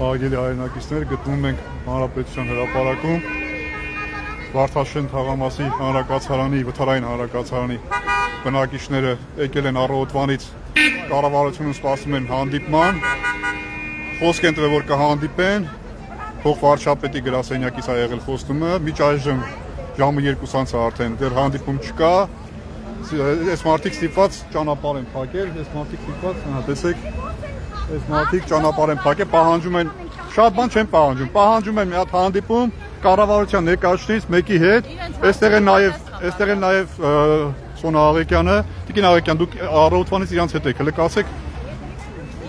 Աղագելի հայրենակիցներ գտնվում ենք Հանրապետության հրապարակում Վարդաշեն թաղամասի հանրակացարանի, վթարային հանրակացարանի բնակիչները եկել են առավոտվանից կառավարությունը սպասում են հանդիպման, խոսք են տվել, որ կհանդիպեն, փոխվարչապետի գրասենյակից ա եղել խոստումը, մինչ այժմ ժամը 2-ից արդեն դեռ հանդիպում չկա, այս մարդիկ ստիպված ճանապարհ են փակել, այս մարդիկ ստիպված, տեսեք, այս մարդիկ ճանապարհ են փակել, պահանջում են, շատ բան չեն պահանջում են մի հատ հանդիպում կառավարության ներկայացուցիչից մեկի հետ, այստեղ են նաև Սոնա Աղեկյանը, Տիկին Աղեկյան, դուք առավոտվանից իրանց հետ եք, հələ կասեք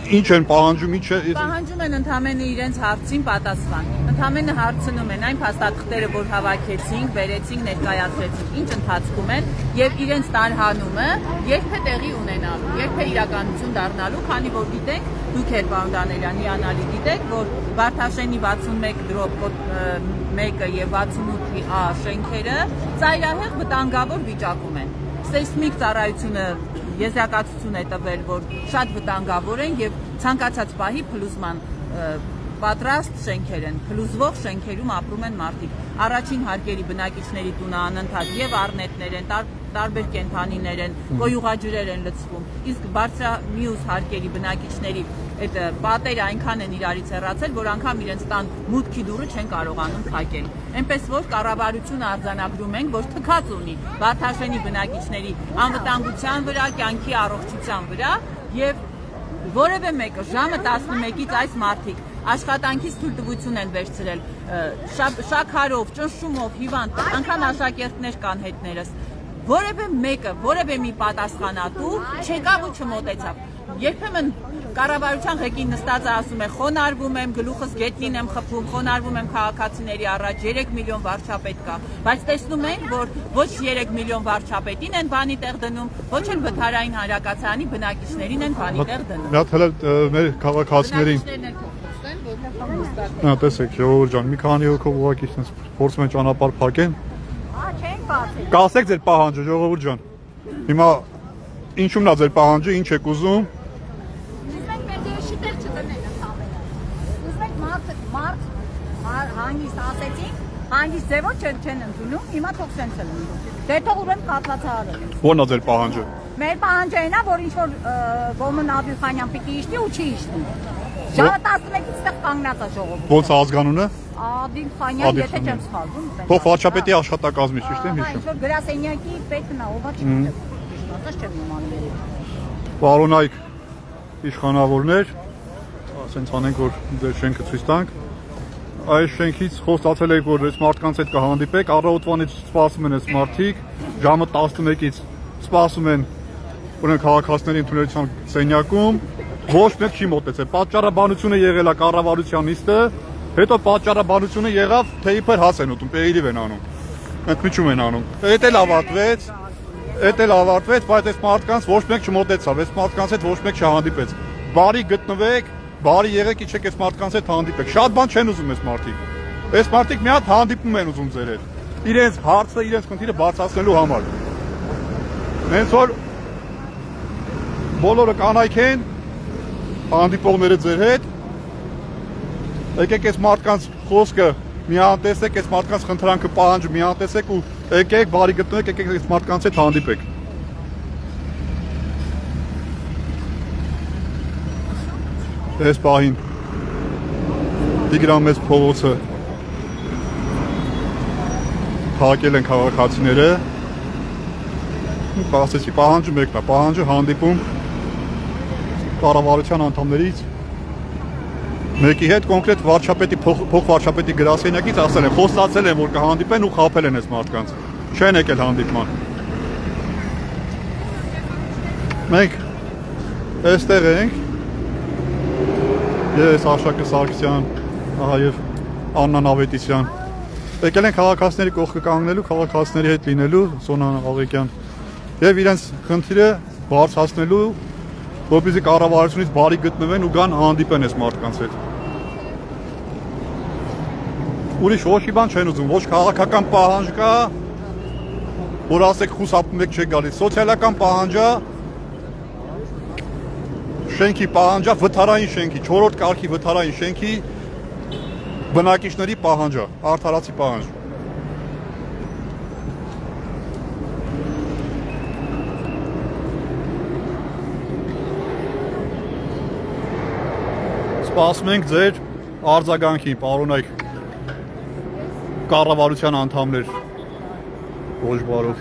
ինչ են պահանջում, ինչ է պահանջում են ընդամենը իրենց հարցին պատասխան, ընդամենը հարցնում են այն փաստաթղթերը, որ հավաքեցինք, բերեցինք, ներկայացրեցինք, ինչ ընթացքում են եւ իրենց տարհանումը երբ է տեղի ունենալու, երբ է իրականություն դառնալու, քանի որ գիտենք, դուք էլ պարոն Դանելյան հիանալի գիտեք, որ Վարդաշենի 61/1-ը եւ 68-ի A շենքերը ծայրահեղ վտանգավոր վիճակում են։ Սեյսմիկ ծառայությունը եզրակացություն է տվել, որ շատ վտանգավոր են եւ ցանկացած պահի փլուզման պատրաստ շենքեր են, փլուզվող շենքերում ապրում են մարդիկ։ Առաջին հարկերի բնակիչների տունը անընդհատ եւ առնետներ են, տարբեր կենդանիներ են, կոյուղաջրեր են լցվում, իսկ բարձրամյուս հարկերի բնակիչների այդ պատերը այնքան են իրարից հեռացել, որ անգամ իրենց տան մուտքի դուռը չեն կարողանում փակել։ Այնպես որ կառավարությունը արձանագրում ենք, որ թքած ունի Վարդաշենի բնակիչների անվտանգության վրա, կյանքի առողջության վրա եւ որևէ մեկը ժամը 11-ից այս մարդիկ աշխատանքից թույլտվություն են վերցրել, շաքարով, ճնշումով, հիվանդ, անգամ աշակերտներ կան հետներս, որևէ մեկը, որևէ մի պատասխանատու չեկավ ու չմոտեցավ։ Երբեմն կառավարության ղեկին նստածը ասում է խոնարհվում եմ, գլուխս գետնին եմ խփում, խոնարհվում եմ քաղաքացիների առաջ, 3 միլիոն վարչապետ կա, բայց տեսնում ենք, որ ոչ 3 միլիոն վարչապետին են բանի տեղ դնում, ոչ էլ վթարային հանրակացարանի բնակիչներին են բանի տեղ դնում։ Մի հատ հələ մեր քաղաքացիներին տեսեք, ժողովուրդ ջան, մի քանի հոգով ուղղակի փորձում են ճանապարհ փակեն։ Չենք բացել։ Կասեք ձեր պահանջը, ժողովուրդ ջան։ Հիմա ինչումն է ձեր պահանջը, ինչ եք ուզում։ Հանգիստ ասեցին, հանգիստ ձևով չեն ընդունում, հիմա թող սենց են ընդունում։ Դե թող ուրեմն կաթվածարարել են։ Ո՞րն է ձեր պահանջը։ Մեր պահանջը այն է, որ ինչ-որ Ոմն Աբիլխանյան պիտի իշտի ու չի իշտի։ Ժամը 11-ից ստեղ կանգնած է ժողովուրդը։ Ո՞նց է ազգանունը։ Աբիլխանյան, եթե չեմ սխալվում։ Փոխվարչապետի աշխատակազմից, ճիշտ եմ հիշում։ Ինչ-որ գրասենյակի պետն է, ով է չգիտեմ։ Ասած չեմ իմանում։ Պարոնայք իշխանավորներ, ասենց անենք, որ ձեր շենքը ցույց տանք։ Այս շենքից խոստացել եք, որ այս մարդկանց հետ կհանդիպեք, առավոտվանից սպասում են այս մարդիկ, ժամը 11-ից սպասում են ուրեմն քաղաքացիների ընդունելության սենյակում, ոչ մեկ չի մոտեցել։ Պատճառաբանությունը եղել է կառավարության նիստը, հետո պատճառաբանությունը եղավ, թե իբր հաց են ուտում, պերիվ են անում, ընդմիջում են անում։ Էդ էլ ավարտվեց, բայց այս մարդկանց ոչ մեկ չմոտեցավ, այս մարդկանց հետ ոչ մեկ չհանդիպեց։ Բարի գտնվեք, բարի եղեք, իջեք այս մարդկանց հետ հանդիպեք։ Շատ բան չեն ուզում այս մարդիկ։ Այս մարդիկ մի հատ հանդիպում են ուզում ձեր հետ։ Իրենց հարցը, իրենց խնդիրը բարձրացնելու համար։ Հենց որ բոլորը կանայք են, հանդիպողները ձեր հետ, եկեք այս մարդկանց խոսքը մի անտեսեք, այս մարդկանց խնդրանքը պահանջը մի անտեսեք ու եկեք, բարի գտնվեք, եկեք այս մարդկանց հետ հանդիպեք։ Այս պահին Տիգրան մեծ փողոցը փակել են քաղաքացիները։ Ասեցի, պահանջը մեկն է, պահանջը հանդիպում կառավարության անդամներից մեկի հետ, կոնկրետ վարչապետի փոխվարչապետի գրասենյակից ասել են, խոստացել են, որ կհանդիպեն ու խաբել են այս մարդկանց։ Չեն եկել հանդիպման։ Մենք այստեղ ենք։ Ես Արշակը Սարգսյան, ահա եւ Աննա Նավետիսյան։ Եկել են քաղաքացիների կողքը կանգնելու, քաղաքացիների հետ լինելու, Սոնա Աղեկյան, եւ իրենց խնդիրը բարձրացնելու, որպեսզի կառավարությունից բարի գտնվեն ու գան հանդիպեն այս մարդկանց հետ։ Ուրիշ ոչ մի բան չեն ուզում, ոչ քաղաքական պահանջ կա, որ ասեք խուսափում եք չեք գալիս, սոցիալական պահանջ է, շենքի պահանջա, վթարային շենքի, 4-րդ կարգի վթարային շենքի բնակիչների պահանջա, արդարացի պահանջ։ Սպասում ենք ձեր արձագանքին, պարոնայք կառավարության անդամներ ոչ բարով։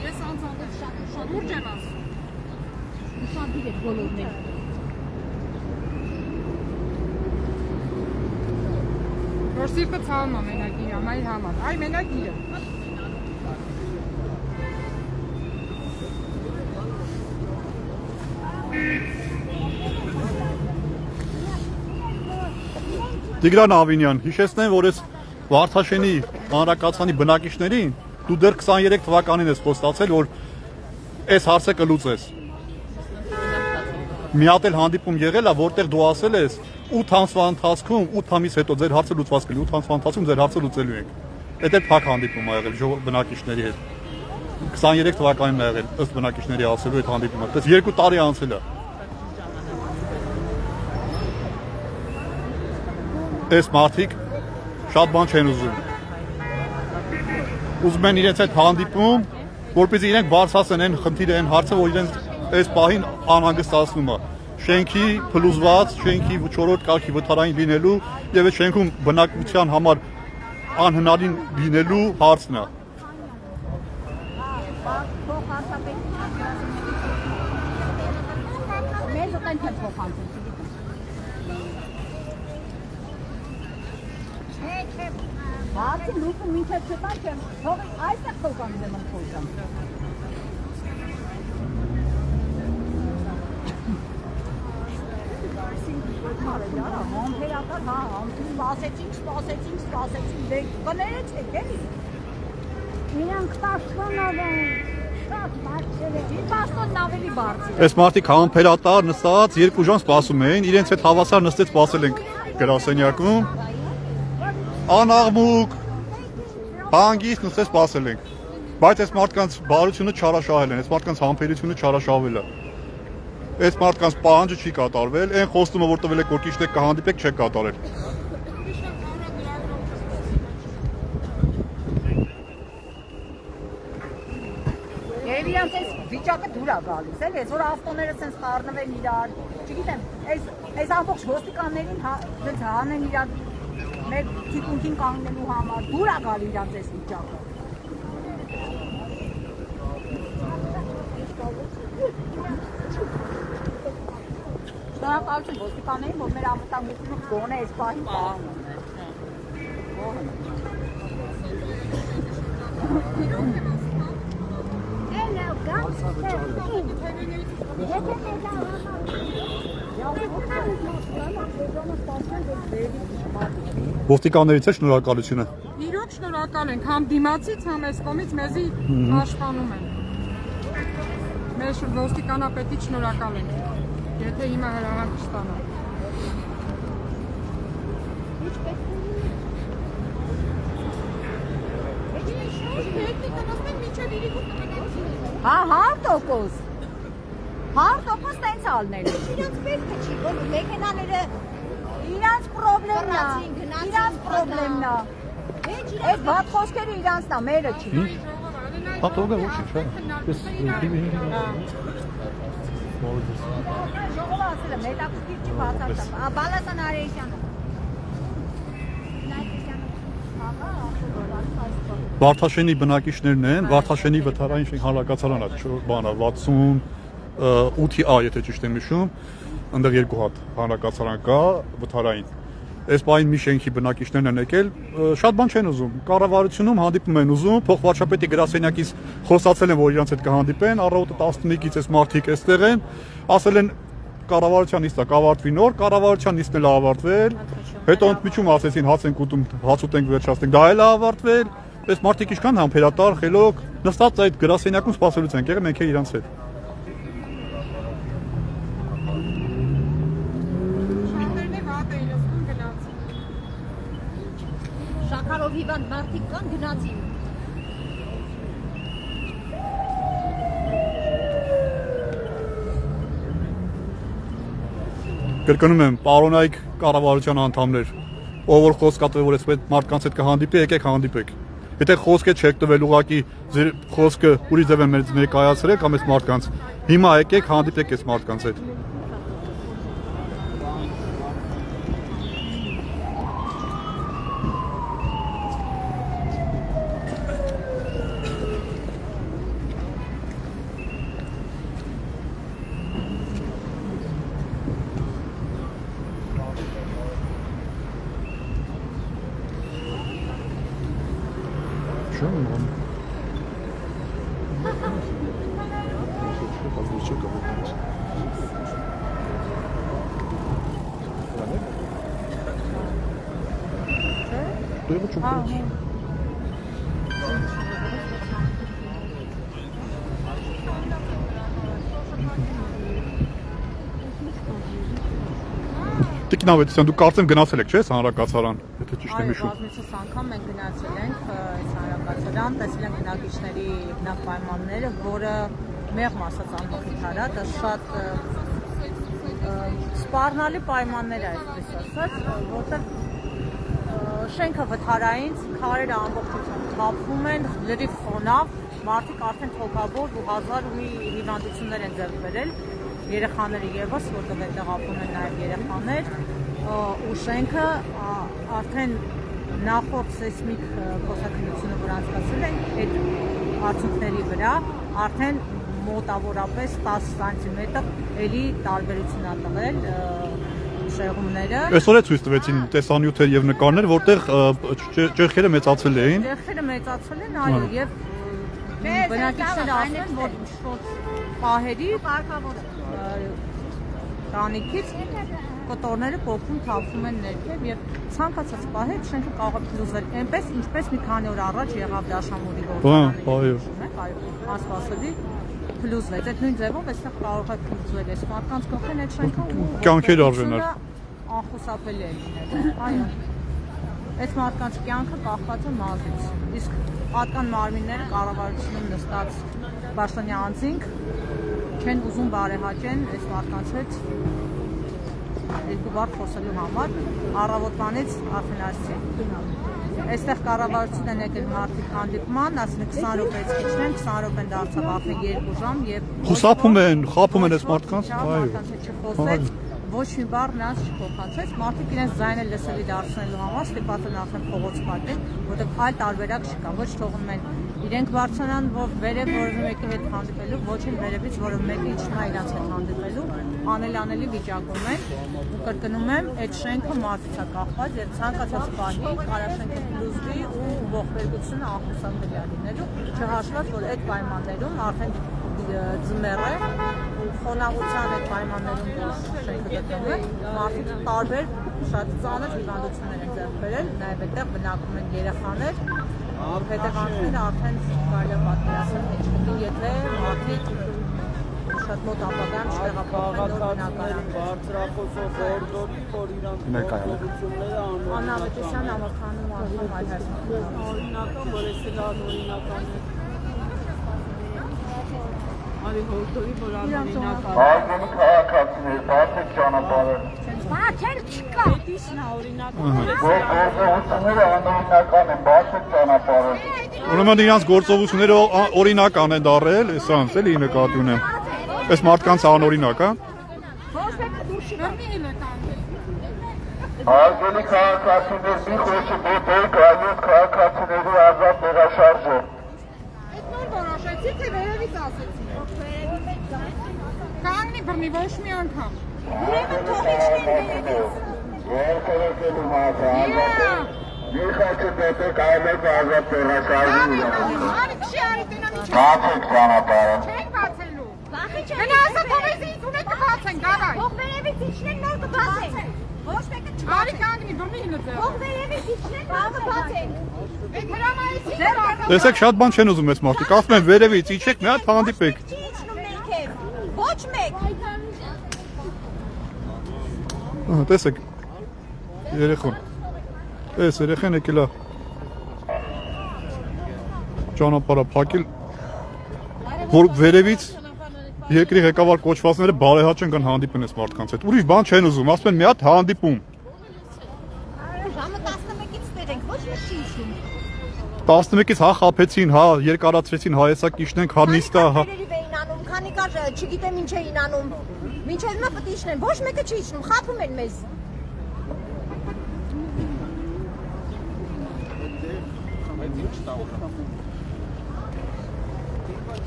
Ես անձամբ շատ լուրջ եմ ասում։ Ուսանտիր եք բոլորն եք։ Որ սիրտը ցավում է մենակի համայի համար։ Այ մենակիրը։ Տիգրան Ավինյան, հիշեցնեմ, որ ես Վարդաշենի հանրակացանի բնակիչներին դու դեռ 23 թվականին ես խոստացել, որ այս հարցը կլուծես։ Մի հատ էլ հանդիպում եղել է, որտեղ դու ասել ես 8 ամսվա ընթացքում, 8 ամիս հետո ձեր հարցը լուծված կլինի, 8 ամսվա ընթացքում ձեր հարցը լուծելու ենք։ Դա էլ փակ հանդիպում ա եղել բնակիչների հետ։ 23 թվականին ա եղել, ըստ բնակիչների ասելու այդ հանդիպումը։ Դա 2 տարի անցել է։ Այս մարդիկ շատ բան չեն ուզում։ Ուզում են իրենց այդ հանդիպում, որպեսզի իրենք բարձրացնեն այն խնդիրը, այն հարցը, որ իրենց այս պահին անհանգստացնում է։ Շենքի փլուզված, շենքի 4-րդ կարգի վթարային լինելու եւ այդ շենքում բնակության համար անհնարին լինելու հարցն է։ Բացի լուկը մինչև չտան չեմ, թողի այստեղ փոխան եմ ընթորժան։ Համբերական, հա, սպասեցինք, դե կներեցեք էլի։ Իրանք տաշկանով են, շատ բարձր է, տաշկանն ավելի բարձր է։ Այս մարդիկ համբերատար նստած 2 ժամ սպասում էին, իրենց հետ հավասար նստեց սպասել ենք գրասենյակում։ Անաղմուկ, հանգիստ նստեց սպասել ենք, բայց այս մարդկանց բարությունը չարաշահել են, այս մարդկանց համբերությունը չարաշահվել է, այս մարդկանց պահանջը չի կատարվել, այն խոստումը, որ տվել եք, որ ճիշտ եք կհանդիպեք, չեք կատարել։ Երևի իրանց այս վիճակը դուր է գալիս, էլ այսօր ավտոները սենց խառնվեն իրար, չգիտեմ, այս ամբողջ ոստիկաններին հանեն իրար մեր թիկունքին կանգնելու համար, դուր է գալի իրանց այս վիճակը։ Շնորհակալություն ոստիկաններին, որ մեր անվտանգությունը գոնե այս պահին պահում Ոստիկաններից է շնորհակալությունը։ Իրոք շնորհակալ ենք, համ դիմացից, համ այս կողմից մեզի պաշտպանում են։ Մեր ոստիկանապետից շնորհակալ ենք, եթե հիմա հրահանգ չստանա։ Հա, 100%։ 100% տենց ալնել։ Իրանց պետք չի, որ մեքենաները իրանց պրոբլեմն է, իրանց պրոբլեմն է։ Այդ բաց խոսքերը իրանցն է, մերը չի։ Հա, թողը ոչինչ, հա։ Ժողովը ասել է, մետաքսկիր չի բացարձակ։ Բալասան Արեշյանը։ Վարդաշենի բնակիչներն են, Վարդաշենի վթարային շենք հանրակացարանը, բանը 68-ի A, եթե ճիշտ եմ հիշում, այնտեղ 2 հատ հանրակացարան կա, վթարային։ Այս պահին մի շենքի բնակիչներն են եկել, շատ բան չեն ուզում, կառավարությունում հանդիպում են ուզում, փոխվարչապետի գրասենյակից խոսացել են, որ իրանց հետ կհանդիպեն, առավոտը 15-ից այս մարդիկ այստեղ են, ասել են կառավարության նիստը կավարտվի նոր, կառավարության նիստն էլ ավարտվել, հետո ընդմիջում ասեցին հաց ենք ուտում, հաց ուտենք վերջացնենք, դա էլ ավարտվել, այս մարդիկ ինչքան համբերատար, խելոք, նստած այդ գրասենյակում սպասելուց են եղել, մենք էլ իրանց հետ։ Պայքարով հիվանդ մարդիկ կան, գնացին։ Կրկնում եմ, պարոնայք կառավարության անդամներ, ով որ խոսք կատվի, որ այսպես մարդկանց հետ կհանդիպի, եկեք հանդիպեք։ Եթե խոսքը չեք տվել ուղղակի ձեր խոսքը ուրիշ ձև են ներկայացրել կամ այս մարդկանց, հիմա եկեք հանդիպեք այս մարդկանց հետ։ Տիկնավետիսյան, դու կարծեմ գնացել եք, չէ՞, հանրակացարան, եթե ճիշտ եմ հիշում։ Այո, բազմիցս անգամ մենք գնացել ենք այս հանրակացարան, տեսել ենք բնակիչների բնակպայմանները, որը մեղմ ասած անմխիթար է, դա շատ սպառնալի պայմաններ է, այսպես ասած, որտեղ շենքը վթարային, քարերը ամբողջությամբ թափվում են, լրիվ խոնավ, մարդիկ արդեն թոքաբոր ու հազար ու մի հիվանդություններ են ձեռք բերել, երեխաները եւս, որտեղ այդտեղ ապրում են նաեւ երեխաներ, ու շենքը արդեն նախորդ սեյսմիկ փոխակնությունը, որ անցկացել են, այդ արդյունքների վրա արդեն մոտավորապես 10 սանտիմետր էլի տարբերություն ա տվել շեղումները։ Այսօր է ցույց տվեցին տեսանյութեր եւ նկարներ, որտեղ ճեղքերը մեծացել էին։ Ճեղքերը մեծացել են, այո, եւ բնակիչները ասում են, որ շոտ պահերի տանիքից կտորները կողքում թափվում են ներքև եւ ցանկացած պահի շենքը կարող է փլուզվել այնպես ինչպես մի քանի օր առաջ եղավ դաշամուրի գործը։ Այո, անսպասելի փլուզվեց։ Այդ նույն ձևով այստեղ կարող է փլուզվել այս մարդկանց կողքին այդ շենքը ու կյանքեր արժանար։ Անխուսափելի է լինել։ Այո։ Այս մարդկանց կյանքը կախված է մազից։ Իսկ պատկան մարմինները կառավարությունում նստած Բարսոնյա անձինք չեն ուզում բարեհաճեն այս մարդկանց հետ երկու բառ խոսելու համար առավոտվանից արդեն ասեցի։ Այստեղ կառավարությունն են եկել մարդիկ հանդիպման, ասեն 20 րոպեից քիչն են, 20 րոպեն դարձավ արդեն 2 ժամ եւ խուսափում են, խափում են այս մարդկանց, այո։ Ոչ մի բառ նրանց չփոխանցեց, մարդիկ իրենց ձայնը լսելի դարձնելու համար ստիպված են արդեն փողոց փակել, որտեղ այլ տարբերակ չկա, ոչ թողնում են իրենք բարձրանան, որ վերև որևէ մեկի հետ հանդիպելու, ոչ էլ վերևից որևէ մեկը իջնա իրենց հետ հանդիպելու, անելի վիճակում են ու կրկնում եմ, այդ շենքը մարդից է կախված եւ ցանկացած բանի կարաշենքը փլուզվի ու ողբերգությունը անխուսափելի է լինելու, չհաշված որ այդ պայմաններում արդեն ձմեռ է ու խոնավության այդ պայմաններում որ շենքը գտնվում է, մարդիկ տարբեր շատ ծանր հիվանդություններ են ձեռք բերել, նաև այդտեղ բնակվում են երեխաներ, հետևանքները արդեն կարելի է պատկերացնել ինչ կլինի, եթե մարդիկ շատ մոտ ապագայում չտեղափոխվեն նոր բնակարան։ Բարձրախոսով օրդորի որ իրանք փոխությունները անում։ Աննա Ավետիսյան համախանում անգամ այլ հայտնի։ Օրինական, որ էս էլ անօրինական է։ Արի հորդորի որ անօրինական։ Այգեն քաղաքացիներ, բացեք ճանապարհը։ Բացել չկա։ Պետիսն է օրինական։ Գործողությունները անօրինական են, բացեք ճանապարհը։ Ուրեմն իրանց գործողությունները օրինական են դարել, սրանց էլի նկատի ունեմ։ Այս մարդկանց անօրինակ, հա։ Ոչ մեկը դուրս չի Այգենի քաղաքացիներ մի խոսի դեպք այոց քաղաքացիների ազատ տեղաշարժը։ Այդ նոր որոշեցի, թե վերևից ասեցի։ Կանգնի բռնի ոչ մի անգամ։ Ուրեմն թողիչն են վերևից։ Երկրորդելու մասը ազատ։ Մի խոսի դեպք այոց ազատ տեղաշարժը։ Արի քշի արի տնա միջի։ Բացեք ճանապարհը։ Չենք բացելու։ Վախի չեն։ Գնա ասա թողեցի ունեք կբացեն, գավայ։ Թող վերևից իջնեն նոր կբացեն։ Ոչ մեկը չբացեն։ Արի կանգնի բռնի ինը Թող վերևից իջնեն նոր կբացեն։ Այդ հրամայեցի։ Տեսեք շատ բան չեն ուզում այս մարդիկ, ասում են վերևից իջեք, մի հատ հանդիպեք։ Չի իջնում ներքև։ Ոչ մեկ։ Ահա տեսեք։ Երեխան։ Էս երեխան եկել է ճանապարհը փակել, որ վերևից երկրի ղեկավար կոչվածները բարեհաճ են կան հանդիպեն այս մարդկանց հետ։ Ուրիշ բան չեն ուզում, ասում են մի հատ հանդիպում։ Ժամը 11-ից տերենք, ոչ մեկ չի իշխում։ 11-ից հա խափեցին, հա երկարացրեցին, հա հեսա կիշնենք, հա նիստա, հա։ Էին անում, քանի կար, չգիտեմ ինչ էին անում։ Մինչև հիմա պետք է իշխնեն, ոչ մեկը չի իշխնում, խափում են մեզ։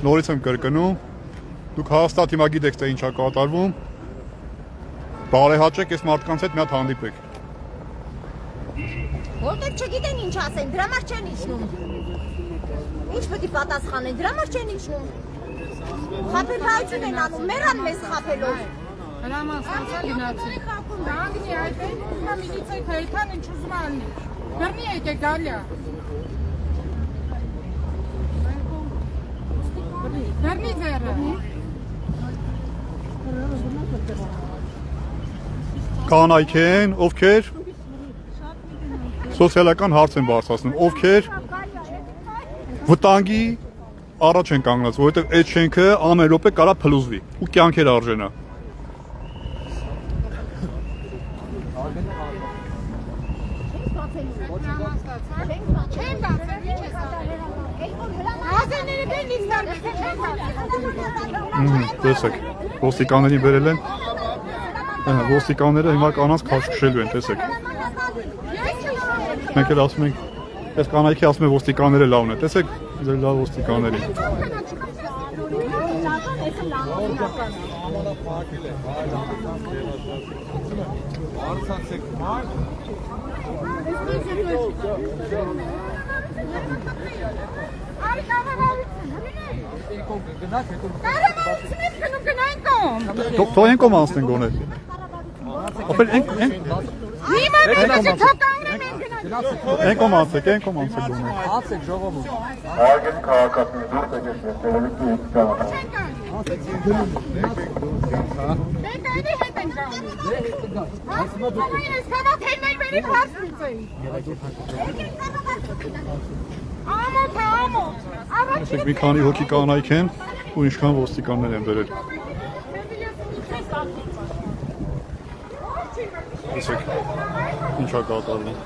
Նորից եմ կրկնում, դուք հաստատ հիմա գիտեք թե ինչ է կատարվում, բարեհաճեք այս մարդկանց հետ մի հատ հանդիպեք։ Որտեղ չգիտեն ինչ ասեն, դրա համար չեն իջնում։ Ինչ պետք է պատասխանեն, դրա համար չեն իջնում։ Խափեփայություն են անում, մեռան մեզ խափելով։ Հրամանստացա գնացի։ Գանգնի այդ նա միլիցիայի թեյթան ինչ ուզում ալնի։ Դեռնի եկեք գալիա։ Դեռնի ձերը։ Կանայք են, ովքեր սոցիալական հարց են բարձրացնում, ովքեր վտանգի առաջ են կանգնած, որովհետև այդ շենքը ամեն րոպե կարա փլուզվի ու կյանքեր արժենա։ Չեն բացել, ինչ ես Հազերները բենից դարվեց, չեն բացել։ Տեսեք, ոստիկաններին բերել են, ոստիկանները հիմա կանանց քաշքշելու են, տեսեք։ Մենք էլ ասում ենք, այս կանայքի ասում են ոստիկանները լավն է, տեսեք, ձեր լավ ոստիկանների։ Արի կառավարությունից գնում գնային կողմ։ Թող են կողմ անցնեն գոնե։ Ապել են Հիմա մենք թող կանգնեմ ենք գնային։ են կողմ անցեք գոնե։ Ասեք ժողովում։ Արգեն քաղաքացին դուրս եկել տելևիզիոն ճանապարհ։ Մենք այնի հետ ենք գնում։ Ասում ես քաղաք հեննայի վերի փաստիցեի։ Ամոթ։ Տեսեք մի քանի հոգի կանայք են ու ինչքան ոստիկաններ են բերել։ Տեսեք ինչա կատարվում։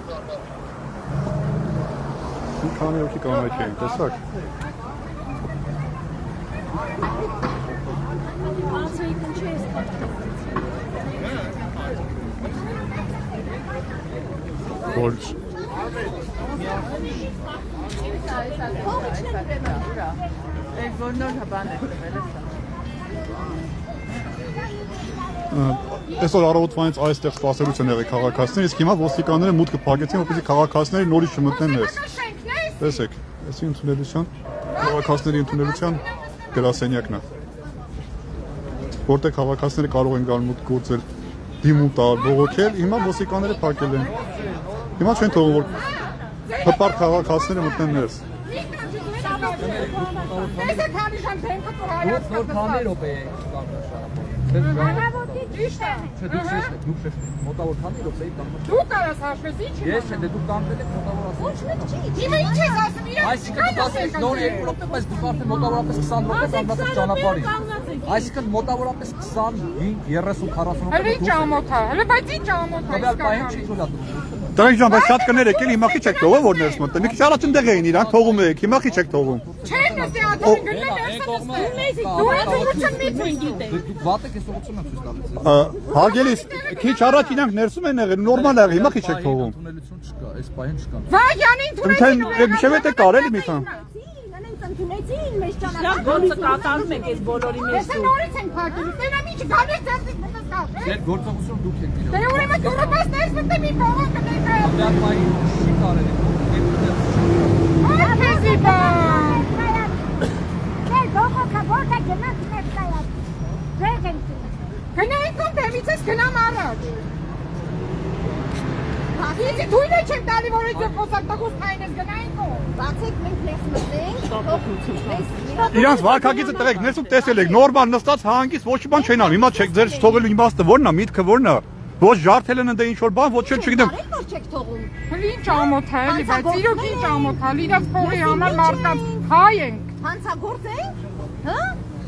Մի քանի հոգի կանայք են, տեսակ։ Ոչ։ Այդ որ նոր հբան է տվել Այսօր առավոտվանից այստեղ սպասելուց են եղել քաղաքացիներ, իսկ հիմա ոստիկանները մուտքը փակեցին, որպեսզի քաղաքացիները նորից չմտնեն ներս։ Տեսեք, այսի ընդունելության, քաղաքացիների ընդունելության գրասենյակն է։ Որտեղ քաղաքացիները կարող են գալ մուտք գործել, դիմում տալ, բողոքել, հիմա ոստիկանները փակել են։ Հիմա չեն թողում, որ հպարտ քաղաքացիները մտնեն ներս։ Տեսեք քանի ժամ դեմքը ծրայած Որ քանի րոպե է մոտավոր քանի րոպե է կանգնել։ Դու կարաս հաշվես ինչ։ Ես չէ, դու կանգնել ես մոտավոր ասում։ Ոչ մեկ չի։ Հիմա ինչ ես ասում իրան։ Այսինքն դու ասես նոր 2 րոպե, բայց դու արդեն մոտավորապես 20 րոպե կանգնած ես ճանապարհին։ Այսինքն մոտավորապես 25, 30, 40 րոպե։ Հələ ինչ ամոթ է։ Հələ բայց ինչ ամոթ է։ Դեռ պահին չի թույլատում։ Դրանք ջան, բայց շատ կներ եկել, հիմա քիչ եք թողում, որ ներս մտնեն։ Մի քիչ առաջ ընդեղ էին իրան, թողում եք, հիմա քիչ եք թողում։ Չեն նստի աթոմին գնում ներս նստի։ Դու ես ուղղություն մի գիտես։ Դու վատ եք ես ուղղություն եմ ցույց տալիս։ Հարգելիս, քիչ առաջ իրանք ներսում են եղել, նորմալ եղել, հիմա քիչ եք թողում։ Ընդունելություն չկա, այս պահին չկա։ Վայյանին Միայն միշտ է կարելի մի քան։ Նրանց ընդունեցին մեզ Լավ ճանապարհ։ գործը կատարում եք այս բոլորի մեջ Ես նորից ենք փակել։ Տենա մի չգալիս ձերից մտած կա։ Ձեր գործողություն դուք եք իրոք։ Դե ուրեմն դու ռոբոս ներս մտի մի փողոք կնեք։ Դեռ պահին չի կարելի։ Ահա բան։ Դե գողոքա որտե գնաց մեզ կայած։ Ձեգեն։ Գնային կոմ դեմից ես գնամ առաջ։ Իսկ դույն չեմ տալի որ այդ խոսակ տակուս քայն ես գնային կոմ։ Բացեք մենք ներս մտնենք։ Իրանց վարկագիծը տղեկ ներսում տեսել եք, նորմալ նստած հանգիստ ոչ մի բան չեն անում։ Հիմա չեք ձեր թողելու իմաստը ո՞րն է, միտքը ո՞րն է։ Ոչ ջարդել են ընդ ինչ որ բան, ոչ էլ չգիտեմ։ Որ չեք թողում։ Ինչ ամոթ է, էլի, բայց իրոք ինչ ամոթ է, իրաց փողի համար մարդկանց հայ ենք։ Հանցագործ ենք, հա?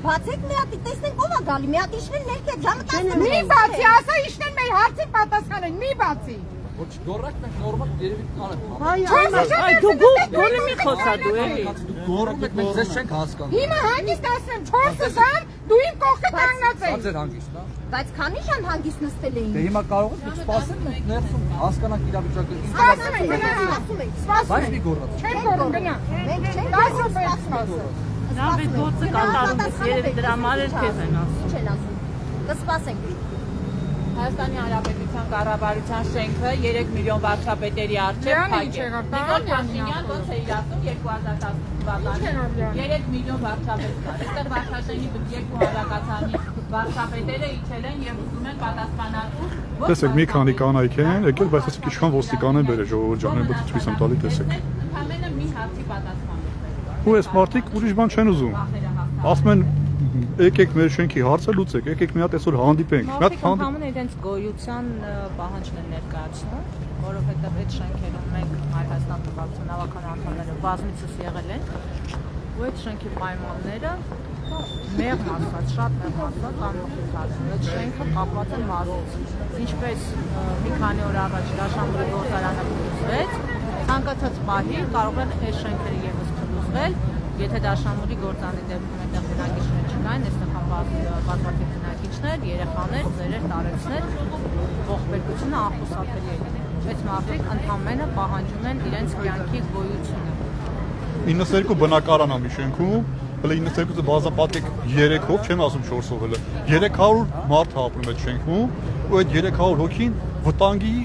Բացեք մի հատ, տեսնենք ով է գալի, մի հատ իշնել ներքև ժամը 10-ը։ Մի բացի, ասա իշնեն մեր հարցին պատասխանեն, մի բացի։ Ոչ գորակ մենք նորմալ երևի կանենք։ Այ դու գոնի մի խոսա դու էլի։ Գորակ մենք ձեզ չենք հասկանում։ Հիմա հանգիստ ասեմ 4 ժամ, դու իմ կողքը կանգնած Դա ես։ ձեր հանգիստն է։ Բայց քանի ժամ հանգիստ նստել էին։ Դե հիմա կարող եք սպասել մենք ներսում հասկանանք իրավիճակը։ Սպասում ենք, գնա։ Բայց մի գորած։ Չեն կորում, գնա։ Մենք չենք 10 րոպե սպասել։ Դա վետ գործը կատարում ես, երևի դրա համար էլ քեզ են ասում։ Չեն ասում։ Կսպասենք։ Հայաստանի Հանրապետության կառավարության շենքը 3 միլիոն վարչապետերի առջև փակ է։ Նիկոլ Փաշինյան ոնց է իր ասում 2018 թվականին 3 միլիոն վարչապետ կա։ Այստեղ վարչաշենքի 2 հավաքածանի վարչապետերը իջել են եւ ուզում են պատասխանատու։ Տեսեք, մի քանի կանայք են եկել, բայց ասեք ինչքան ոստիկան են բերել ժողովուրդ ջան, բա ցույց եմ տալի, տեսեք։ Ընդամենը մի հարցի պատասխան։ Ու այս մարդիկ ուրիշ բան չեն ուզում։ Ասում են եկեք մեր շենքի հարցը լուծեք, եկեք մի հատ այսօր հանդիպենք։ Մի հատ Մարդիկ ընդհանրապես իրենց գոյության պահանջն են ներկայացնում, որովհետև այդ շենքերում մենք Հայաստան Հանրապետության հավաքական անդամները բազմիցս եղել են, ու այդ շենքի պայմանները մեղմ ասած, շատ մեղմ ասած անմխիթարում։ Այդ շենքը կապված է մարզից։ Ինչպես մի քանի օր առաջ Դաշնամուրի գործարանը փլուզվեց, ցանկացած պահի կարող են այս շենքերը եւս փլուզվել, եթե Դաշնամուրի գործանի դեպքում այնտեղ բնակիչներ չկային, այստեղ բազմաթիվ բնակիչներ, երեխաներ, ծերեր, տարեցներ, ողբերգությունը անխուսափելի է լինի։ Այս մարդիկ ընդամենը պահանջում են իրենց կյանքի գոյությունը։ 92 բնակարան է մի շենքում, հələ 92-ը բազմապատիկ 3-ով, չեմ ասում 4-ով հələ 300 մարդ ապրում այդ շենքում, ու այդ 300 հոգին վտանգի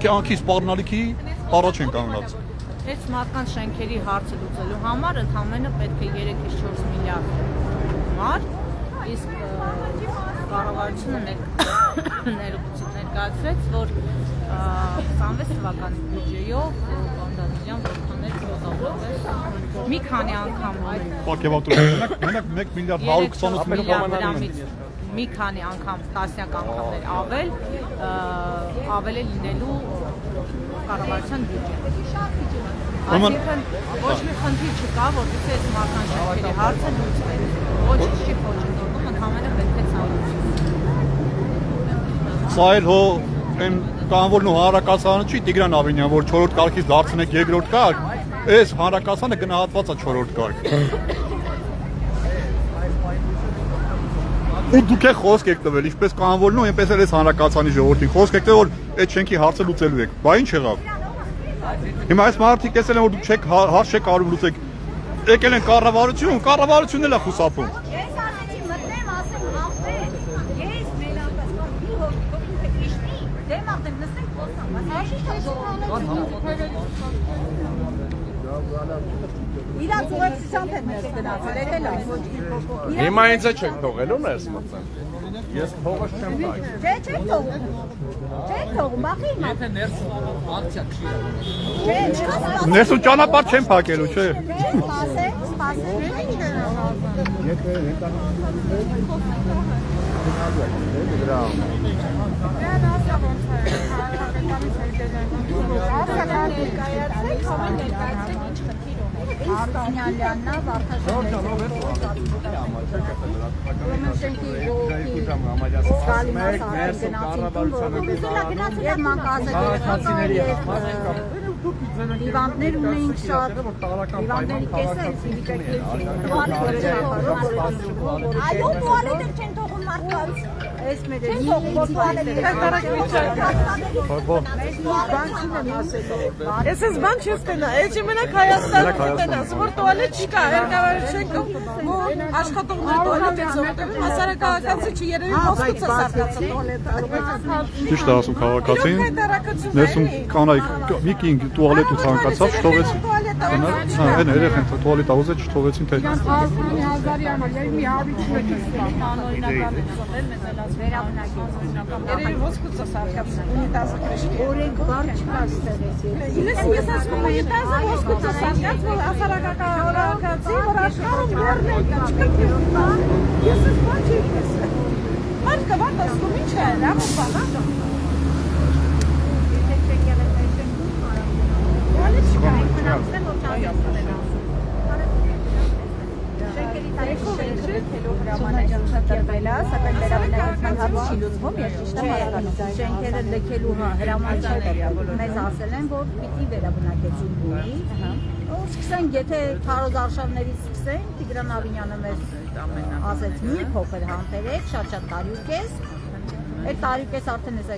կյանքի սպառնալիքի առաջ են կանգնած։ Այս մարդկանց շենքերի հարցը լուծելու համար ընդամենը պետք է 3-ից 4 միլիարդ դոլար, իսկ կառավարությունը ներկայացրեց, որ 26 թվականի բյուջեով կոնդանիան որքաներ կողոպտել մի քանի անգամ Պարգևատրություն, մենակ 1 միլիարդ 128 միլիոն դրամից մի քանի անգամ, տասնյակ անգամներ ավել է լինելու կառավարության բյուջեն։ Այսինքն ոչ մի խնդիր չկա, որովհետեւ այս մարդկանց շենքերի հարցը լուծվել է։ Ոչ չի փոխադրվում, ընդհանրապես պետք է ցանոթ։ Սա էլ հո այն կանվորն ու հանրակացարանը չի Տիգրան Ավինյան, որ 4-րդ կարգից դարձնեք 2-րդ կարգ, այս հանրակացարանը գնահատված է 4-րդ կարգ։ Ու դուք եք խոսք եք տվել, ինչպես կանվորն ու այնպես էլ այս հանրակացարանի ժողովրդին խոսք եք տվել, որ այդ շենքի հարցը լուծելու եք։ Բա ինչ եղավ։ Հիմա այս մարդիկ տեսել են, որ դուք չեք հարց չեք կարող լուծեք։ Եկել են կառավարությունն էլ է խուսափում։ Ես արեցի մտնեմ, ասեմ ախպեր, ես մենապես մի հոգի քիշնի, դեմ ախտեմ նստենք խոսանք, բայց իրանց ուղեկցությամբ են ներս գնացել, էդ էլ այս ոչ մի փոքր։ Հիմա ինձ չեք թողելու ներս մտցեմ։ Ես փողը չեմ տայ։ Չէ, չեք թողում։ Չեք թողում, բախի հիմա։ Եթե ներսում ակցիա քշի։ Չէ, չկա։ Ներսու ճանապարհ չեն փակելու, չէ։ Սպասեք, սպասեք։ Արսենյալյաննա Հիվանդներ ունեինք շատ, հիվանդների կեսը այո, տուալետեր չեն թողում մարդկանց, ես մեր Ես ես բան չես տենա, էջ մենակ Հայաստանում տենա, որ տուալետ չկա, երկավար չենքով, որ աշխատողներ տուալետ ես ողտեմ, հասարակականցի չի երևի ոսկուց է սարկացը տուալետը։ Ճիշտ է ասում քաղաքացին, ներսում կանայք մի կին տուալետ ու ցանկացավ, չթողեցին։ Այն երեխեն տուալետ ուզեց, չթողեցին թե։ Հասմանի հազարի համար, երբ մի հավիճ մեկ է Երևի ոսկուց է սարկացը, ունիտազը քրիշկի։ օրենք բար չկա ստեղեց։ Ես ասում եմ, ունիտազը ոսկուց է սարկած, որ հասարակականացի, որ աշխարհում լեռն են, չկա։ Ես ես բան չի տեսել։ Մարդը վատ ասում ինչ է, լավ բանա։ Սակայն վերաբնակության հարց չի լուծվում, ես ճիշտ եմ հասկանում։ Շենքերը լքելու հրաման չկա, մեզ ասել են, որ պիտի վերաբնակեցում լինի։ Սկսենք, եթե քարոզ արշավներից սկսենք, Տիգրան Ավինյանը մեզ ասեց մի փոքր համբերեք, շատ տարիք ես։ Այդ տարիք ես արդեն ես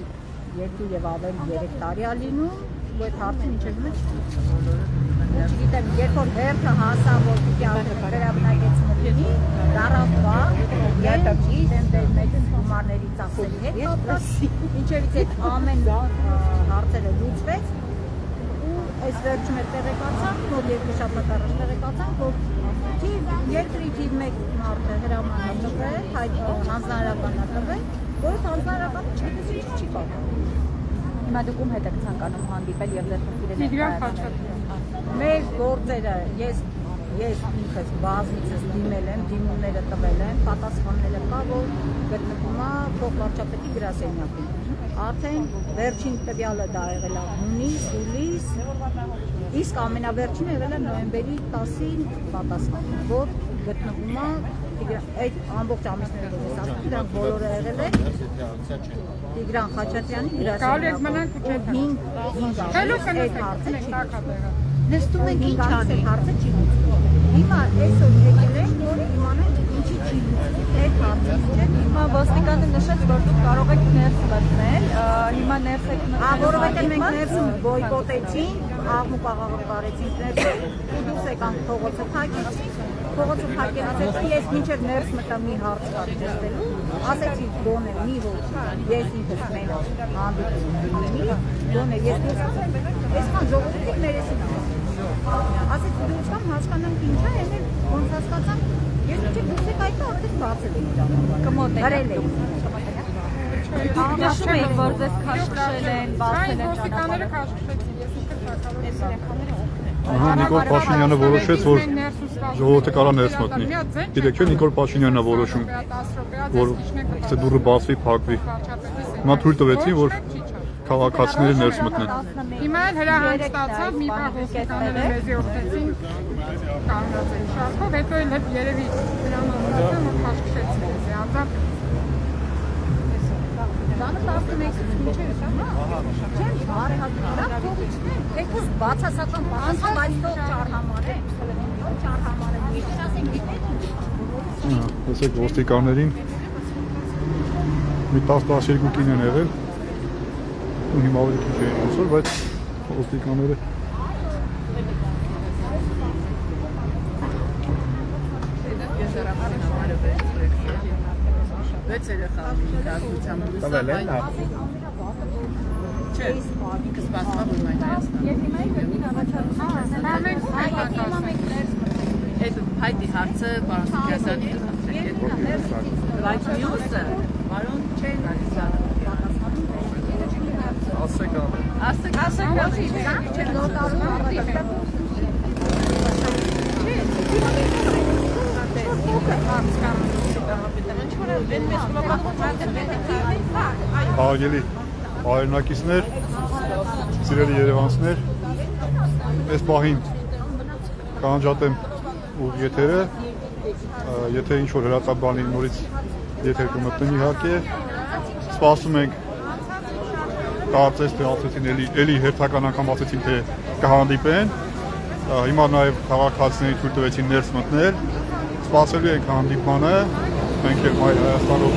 2 եւ ավել 3 տարի ա լինում, ու այդ հարցը ինչեւ մեջ չգիտեմ, երբ որ հերթը հասավ, որ պիտի վերաբնակեցումը լինի, դարավ բա, ճիշտ մեծ գումարների ծախսերի հետ կապված, ինչևից այդ ամեն հարցերը լուծվեց, ու այս վերջում էլ տեղեկացանք, նոր 2 շաբաթ առաջ տեղեկացանք, որ երկրի թիվ 1 մարդը հրաման է տվել, հանձնարարական է տվել, որը հանձնարարականը չգիտես ինչ չի կարող։ Հիմա դուք ում հետ եք ցանկանում հանդիպել եւ ձեր խնդիրը ներկայացնել։ Մեր գործերը ես ինքս բազմիցս դիմել եմ, դիմումները տվել եմ, պատասխանները կա, որ գտնվում է փոխվարչապետի գրասենյակում։ Արդեն վերջին տվյալը դա եղել է հունիս, իսկ ամենավերջինը եղել է նոյեմբերի 10-ին պատասխանը, որ գտնվում է այդ ամբողջ ամիսները որ ես ասում, դրանք բոլորը եղել են Տիգրան Խաչատրյանի գրասենյակում 5 նստում ենք ինչ անենք, հարցը չի լուծվում։ Հիմա այսօր եկել ենք, որ իմանանք ինչի չի լուծվում այդ հարցը։ Հիմա ոստիկանը նշեց, որ դուք կարող եք ներս մտնել, հիմա ներս եք մտնել։ Որովհետև մենք ներսը բոյկոտեցին, աղմուկ աղաղակարեցինք ներսը, ու դուրս եկանք փողոցը փակեցինք։ Փողոցը փակելուց հետո ես մինչև ներս մտա մի հարց կարճեցնելու, ասեցի գոնե մի որ ես ինքս մենակ հանդիպում լինի, գոնե ես դուրս ասեմ, այսքան ժողովուրդի ներեսին ասեցի դուրս կամ հասկանանք ինչ է, եմ ոնց հասկացանք, ես մինչև դուրս եք այդը արդեն բացել էի ճանապարհը, գրել էի։ Նշում եք, որ ձեզ քաշքշել են, բացել են ճանապարհը։ Քաշքշեցին, ես ինքս Ահա Նիկոլ Փաշինյանը որոշեց, որ ժողովուրդը կարա ներս մտնի։ Գիտեք, Նիկոլ Փաշինյանն է որոշում, որ այստեղ դուռը բացվի, փակվի։ Հիմա թույլ տվեցին, որ քաղաքացիները ներս մտնեն։ Հիմա էլ հրահանգստացավ, մի պահ ոստիկանները մեզի օգնեցին կանգնած են շարքով, հետո էլ երևի դրան ամուսնացան, որ քաշքշեցին մեզի, անձամբ Դանը 11-ից մինչև հիմա չեմ բարեհաճելա փողիչներ, թեկուզ բացասական բանսով այստեղ չարհամար է, ես ասենք գիտեք Տեսեք ոստիկաններին մի 10-12 կին են եղել ու հիմա ավելի քիչ են այսօր, բայց ոստիկանները Վեց երեխա դասությամբ տվել են լավ։ Չէ, ինքս պատմում եմ Հայաստան։ Եվ հիմա Այդ հայտի հարցը պարոն Սուքյասյանի բայց մյուսը պարոն չեն գալիս ասեք չեն նոր տարում Աղելի հայրենակիցներ, սիրելի երևանցիներ, այս պահին կանջատեմ ուղ եթերը, եթե ինչ-որ հրատաբանի նորից եթեր կմտնեն իհարկե, սպասում ենք կարծես թե ասեցին էլի հերթական անգամ ասեցին թե կհանդիպեն, հիմա նաև քաղաքացիների թույլ տվեցին ներս մտնել, սպասելու ենք հանդիպմանը, մենք էլ Հայաստանով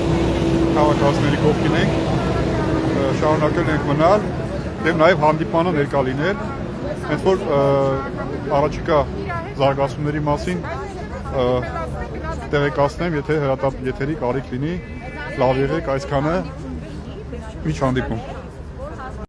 քաղաքացիների կողքին ենք, շարունակել ենք մնալ, դեմ նաև հանդիպմանը ներկա լինել, հենց որ առաջիկա զարգացումների մասին տեղեկացնեմ, եթե հրատապ եթերի կարիք լինի, լավ եղեք այսքանը, միջ հանդիպում։